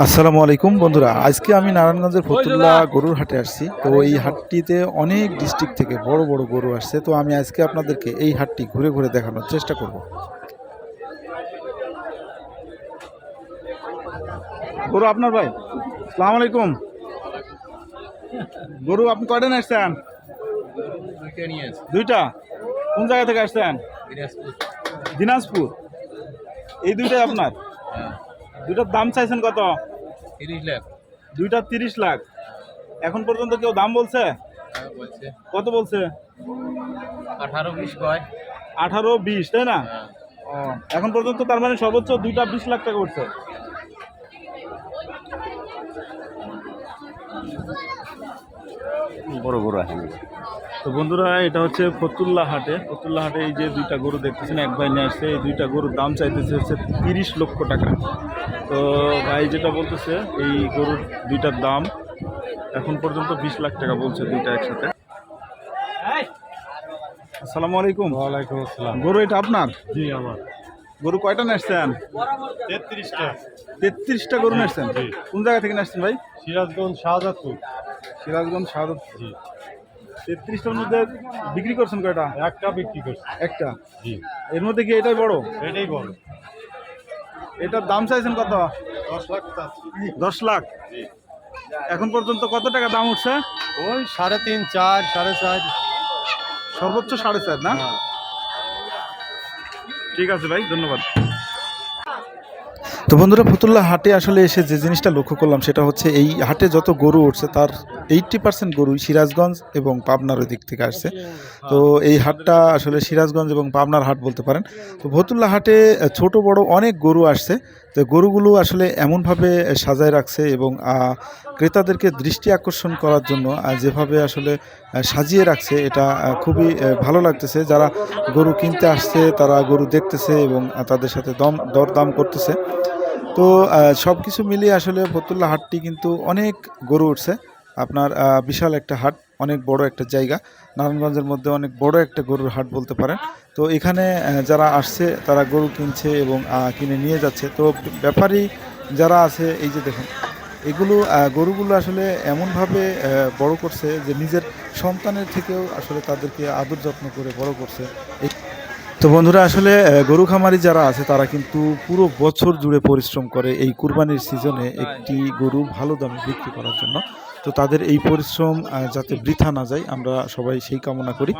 আসসালামু আলাইকুম বন্ধুরা, আজকে আমি নারায়ণগঞ্জের ফতুল্লা গরুর হাটে আসছি। তো এই হাটটিতে অনেক ডিস্ট্রিক্ট থেকে বড় বড় গরু আসছে। তো আমি আজকে আপনাদেরকে এই হাটটি ঘুরে ঘুরে দেখানোর চেষ্টা করব। গরু আপনার ভাই? আসসালামু আলাইকুম। গরু আপনি কয়টা নিয়ে আসছেন? দুইটা। কোন জায়গা থেকে আসছেন? দিনাজপুর। এই দুইটাই আপনার? দুইটার দাম চাইছেন কত? 30 লাখ। দুইটা 30 লাখ। এখন পর্যন্ত কেউ দাম বলছে? বলছে কত বলছে? 18-20 কয়। 18-20, তাই না? ও, এখন পর্যন্ত তার মানে সর্বোচ্চ দুইটা 20 লাখ টাকা উঠছে। বড় গরু আসেনি। তো বন্ধুরা, এটা হচ্ছে ফতুল্লা হাটে। ফতুল্লা হাটে এই যে দুইটা গরু দেখতেছেন, এক ভাই নিয়ে আসছে। এই দুইটা গরুর দাম চাইতেছে হচ্ছে 30 লক্ষ টাকা। তো ভাই যেটা বলতেছে, এই গরুর দুইটার দাম এখন পর্যন্ত 20 লাখ টাকা বলছে দুইটা একসাথে। আসসালামু আলাইকুম। ওয়ালাইকুম আসসালাম। গরু এটা আপনার? জি আমার। গরু কয়টা নিয়ে আসছেন? 33টা। 33টা গরু নিয়ে আসছেন। জি। কোন জায়গা থেকে নিয়ে আসছেন ভাই? সিরাজগঞ্জ শাহজাদপুর। সিরাজগঞ্জ শাহাদাতপুর। জি। 33টার মধ্যে বিক্রি করছেন কয়টা? একটা বিক্রি করছি। একটা। জি। এর মধ্যে কি এটাই বড়? এটাই বড়। এটার দাম চাইছেন কত? 10 লাখ চাচ্ছি। 10 লাখ। জি। এখন পর্যন্ত কত টাকা দাম উঠছে? ওই 3.5, 4, 4.5। সর্বোচ্চ 4.5 না? হ্যাঁ। ঠিক আছে ভাই, ধন্যবাদ। তো বন্ধুরা, ফতুল্লা হাটে আসলে এসে যে জিনিসটা লক্ষ্য করলাম সেটা হচ্ছে এই হাটে যত গরু উঠছে তার 80% গরুই সিরাজগঞ্জ এবং পাবনার ওই দিক থেকে আসছে। তো এই হাটটা আসলে সিরাজগঞ্জ এবং পাবনার হাট বলতে পারেন। তো ফতুল্লা হাটে ছোট বড় অনেক গরু আসছে। তো গরুগুলো আসলে এমনভাবে সাজায় রাখছে এবং ক্রেতাদেরকে দৃষ্টি আকর্ষণ করার জন্য যেভাবে আসলে সাজিয়ে রাখছে, এটা খুবই ভালো লাগতেছে। যারা গরু কিনতে আসছে তারা গরু দেখতেছে এবং তাদের সাথে দরদাম করতেছে। তো সব কিছু মিলিয়ে আসলে ফতুল্লা হাটটি কিন্তু অনেক গরু উঠছে। আপনার বিশাল একটা হাট, অনেক বড় একটা জায়গা। নারায়ণগঞ্জের মধ্যে অনেক বড় একটা গরুর হাট বলতে পারেন। তো এখানে যারা আসছে তারা গরু কিনছে এবং কিনে নিয়ে যাচ্ছে। তো ব্যাপারী যারা আছে, এই যে দেখুন, এগুলো গরুগুলো আসলে এমনভাবে বড় করছে যে নিজের সন্তানের থেকেও আসলে তাদেরকে আদর যত্ন করে বড় করছে। তো বন্ধুরা, আসলে গরু খামারি যারা আছে তারা কিন্তু পুরো বছর জুড়ে পরিশ্রম করে এই কুরবানির সিজনে একটি গরু ভালো দামে বিক্রি করার জন্য। তো তাদের এই পরিশ্রম যাতে বৃথা না যায়, আমরা সবাই সেই কামনা করি।